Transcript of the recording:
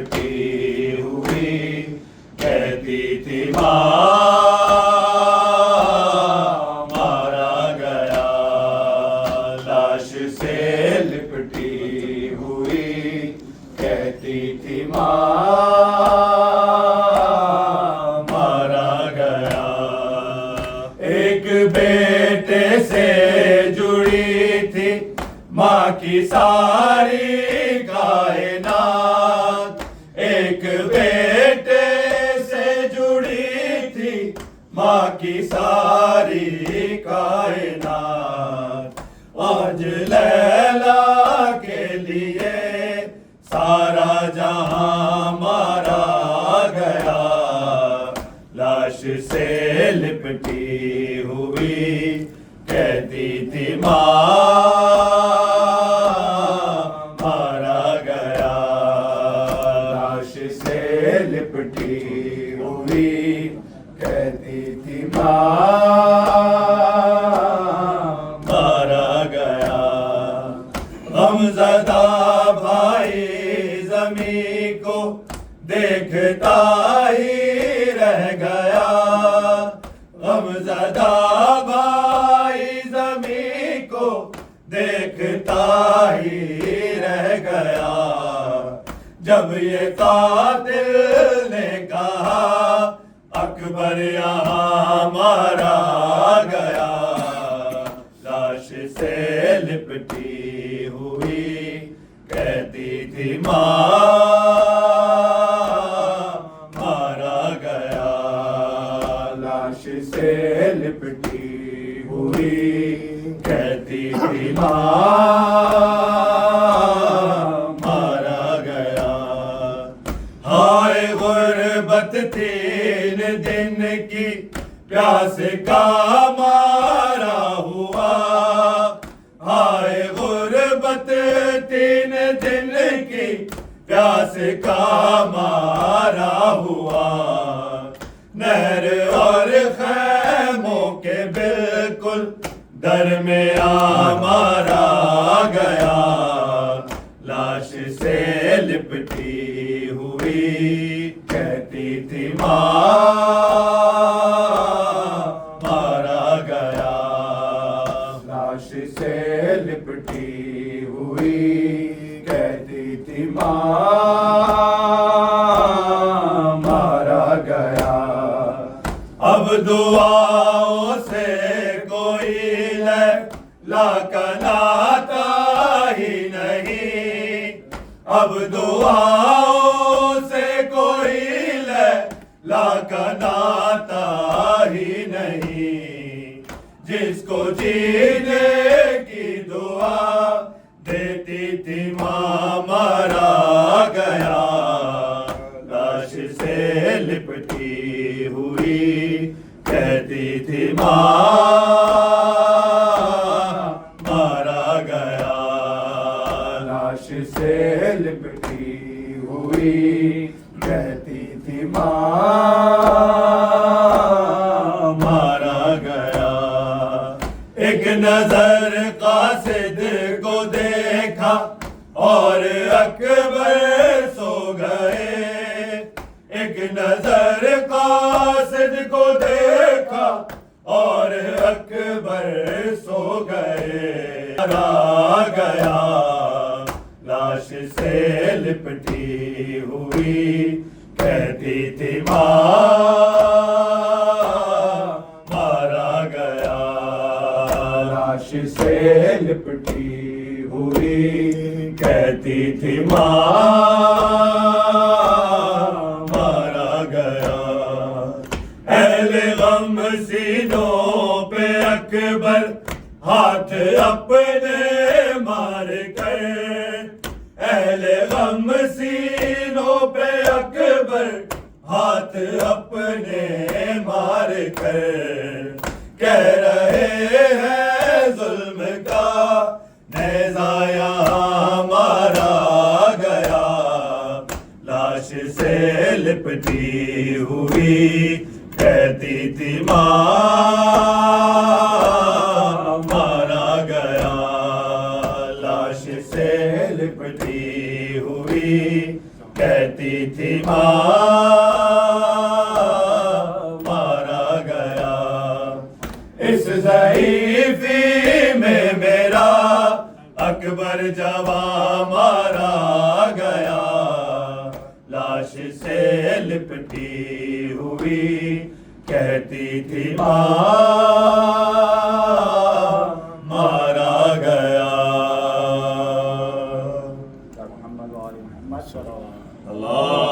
लिपटी हुई कहती थी माँ मारा गया। लाश से लिपटी हुई कहती थी माँ मारा गया। एक बेटे से जुड़ी थी माँ की सारी कायनात। एक बेटे से जुड़ी थी माँ की सारी कायनात। आज लैला के लिए सारा जहां मारा गया। लाश से लिपटी हुई कहती थी माँ मारा गया। लाश से लिपटी हुई कहती थी माँ मारा गया। गमज़दा भाई ज़मीं को देखता ही रह गया। गमज़दा भाई ज़मीं को देखता ही रह गया। जब ये कातिल ने कहा अकबर यहाँ मारा गया। लाश से लिपटी हुई कहती थी माँ मारा गया। लाश से लिपटी हुई कहती थी माँ मारा गया। हाय गुर्बत 3 दिन की प्यास का मारा हुआ। हाय गुर्बत 3 दिन की प्यास का मारा हुआ। नहर और खैमों के बिल्कुल दरमियां मारा गया। लाश से लिपटी हुई कहती थी माँ मारा गया। लाश से लिपटी हुई कहती थी माँ मारा गया। अब दुआओं से कोई लाता ही नहीं। अब दुआओं से कोई लाता ही नहीं। जिसको जीने की दुआ देती थी माँ मारा गया। लाश से लिपटी हुई कहती थी माँ मारा गया। लाश से लिपटी हुई कहती थी माँ मारा गया। एक नजर कासिद को देखा और अकबर सो गए। एक नजर कासिद को देखा और अकबर सो गए। मारा गया। लाश से लिपटी हुई कहती थी माँ मारा गया। लाश से लिपटी हुई कहती थी माँ मारा गया। अहले गम सीनों पे अकबर हाथ अपने मार कर। अहले गम सीनों पे अकबर हाथ अपने मार कर। कह रहे हैं जुल्म का नेज़ा यहाँ मारा गया। लाश से लिपटी हुई कहती थी माँ मारा गया। लाश से लिपटी हुई कहती कहती थी माँ मारा गया। इस ज़ईफ़ी में मेरा अकबर जवां मारा गया। लाश से लिपटी हुई कहती थी माँ